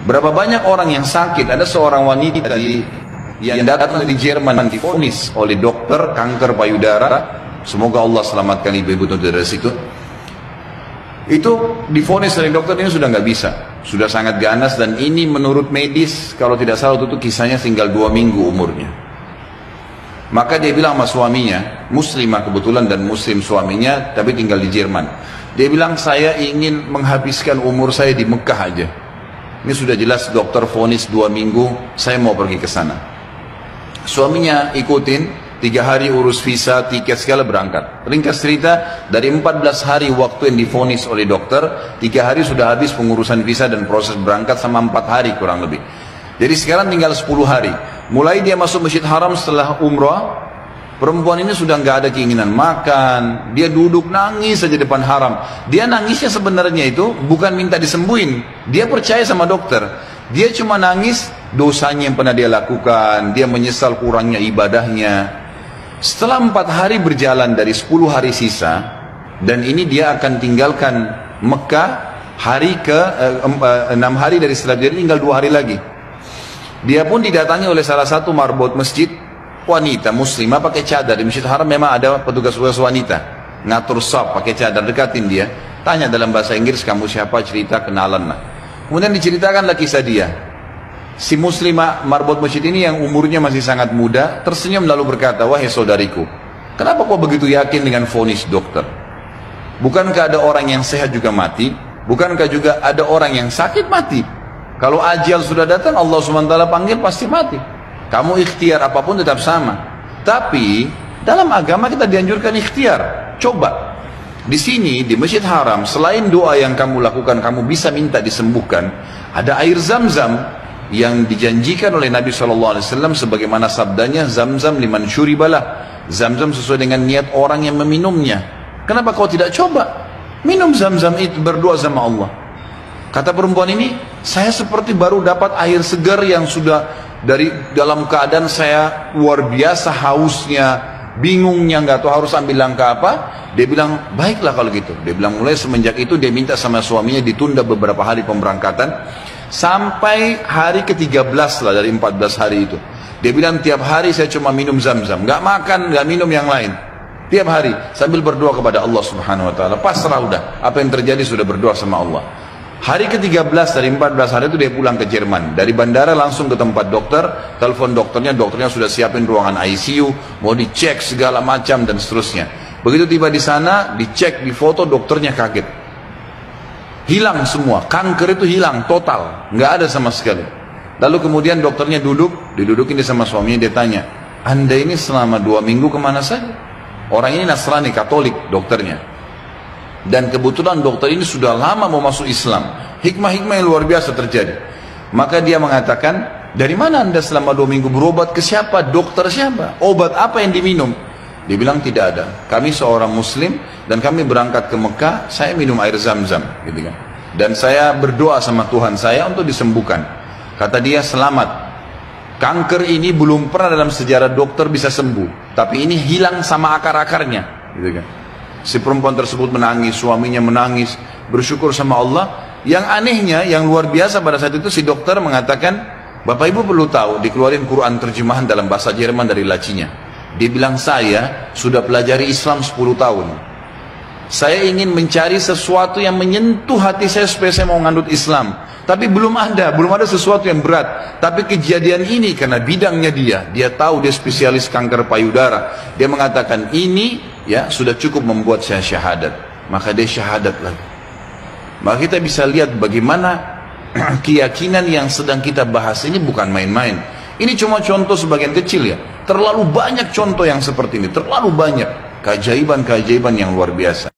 Berapa banyak orang yang sakit, ada seorang wanita yang datang dari Jerman divonis oleh dokter kanker payudara, semoga Allah selamatkan ibu-ibu dari situ. Itu divonis oleh dokter, ini sudah nggak bisa, sudah sangat ganas, dan ini menurut medis kalau tidak salah itu kisahnya tinggal 2 minggu umurnya. Maka dia bilang sama suaminya, muslimah kebetulan dan muslim suaminya, tapi tinggal di Jerman. Dia bilang, saya ingin menghabiskan umur saya di Mekah aja. Ini sudah jelas dokter vonis 2 minggu, saya mau pergi ke sana. Suaminya ikutin, 3 hari urus visa, tiket segala, berangkat. Ringkas cerita, dari 14 hari waktu yang divonis oleh dokter, 3 hari sudah habis pengurusan visa dan proses berangkat sama 4 hari kurang lebih. Jadi sekarang tinggal 10 hari. Mulai dia masuk Masjid Haram setelah umrah, perempuan ini sudah nggak ada keinginan makan, dia duduk nangis saja depan haram. Dia nangisnya sebenarnya itu bukan minta disembuhin, dia percaya sama dokter. Dia cuma nangis dosanya yang pernah dia lakukan, dia menyesal kurangnya ibadahnya. Setelah 4 hari berjalan dari 10 hari sisa, dan ini dia akan tinggalkan Mekah hari ke 6 hari dari setelah dia, tinggal 2 hari lagi. Dia pun didatangi oleh salah satu marbot masjid, wanita muslimah pakai cadar. Di Masjid Haram memang ada petugas-petugas wanita ngatur saf pakai cadar, dekatin dia, tanya dalam bahasa Inggris, kamu siapa, cerita, kenalan lah. Kemudian diceritakanlah kisah dia. Si muslimah marbot masjid ini yang umurnya masih sangat muda tersenyum lalu berkata, wahai saudariku, kenapa kau begitu yakin dengan vonis dokter? Bukankah ada orang yang sehat juga mati? Bukankah juga ada orang yang sakit mati? Kalau ajal sudah datang, Allah SWT panggil pasti mati. Kamu ikhtiar apapun tetap sama. Tapi dalam agama kita dianjurkan ikhtiar. Coba di sini di Masjid Haram, selain doa yang kamu lakukan, kamu bisa minta disembuhkan. Ada air Zam-Zam yang dijanjikan oleh Nabi SAW, sebagaimana sabdanya, Zam-Zam liman syuribalah. Zam-Zam sesuai dengan niat orang yang meminumnya. Kenapa kau tidak coba minum Zam-Zam itu, berdoa sama Allah? Kata perempuan ini, saya seperti baru dapat air segar yang sudah dari dalam keadaan saya luar biasa hausnya, bingungnya, nggak tahu harus ambil langkah apa. Dia bilang, baiklah kalau gitu. Dia bilang mulai semenjak itu dia minta sama suaminya ditunda beberapa hari pemberangkatan sampai hari ke-13 lah dari 14 hari itu. Dia bilang tiap hari saya cuma minum Zam-Zam, nggak makan, nggak minum yang lain. Tiap hari sambil berdoa kepada Allah Subhanahu Wa Taala. Pasrah udah, apa yang terjadi sudah berdoa sama Allah. Hari ke-13 dari 14 hari itu dia pulang ke Jerman. Dari bandara langsung ke tempat dokter, telepon dokternya sudah siapin ruangan ICU, mau dicek segala macam dan seterusnya. Begitu tiba di sana, dicek, difoto, dokternya kaget. Hilang semua, kanker itu hilang total, nggak ada sama sekali. Lalu kemudian dokternya didudukin dia sama suaminya, dia tanya, Anda ini selama 2 minggu kemana saja? Orang ini Nasrani, Katolik, dokternya. Dan kebetulan dokter ini sudah lama mau masuk Islam. Hikmah-hikmah yang luar biasa terjadi. Maka dia mengatakan, dari mana Anda selama 2 minggu berobat ke siapa? Dokter siapa? Obat apa yang diminum? Dia bilang tidak ada. Kami seorang muslim dan kami berangkat ke Mekah, saya minum air Zam-Zam, gitu kan. Dan saya berdoa sama Tuhan saya untuk disembuhkan. Kata dia, selamat. Kanker ini belum pernah dalam sejarah dokter bisa sembuh, tapi ini hilang sama akar-akarnya, gitu kan. Si perempuan tersebut menangis, suaminya menangis, bersyukur sama Allah. Yang anehnya, yang luar biasa pada saat itu si dokter mengatakan, Bapak Ibu perlu tahu, dikeluarin Quran terjemahan dalam bahasa Jerman dari lacinya. Dia bilang, saya sudah pelajari Islam 10 tahun. Saya ingin mencari sesuatu yang menyentuh hati saya supaya saya mau ngandut Islam. Tapi belum ada sesuatu yang berat. Tapi kejadian ini karena bidangnya dia tahu dia spesialis kanker payudara. Dia mengatakan ini ya sudah cukup membuat saya syahadat. Maka dia syahadat lagi. Maka kita bisa lihat bagaimana keyakinan yang sedang kita bahas ini bukan main-main. Ini cuma contoh sebagian kecil ya. Terlalu banyak contoh yang seperti ini, terlalu banyak keajaiban-keajaiban yang luar biasa.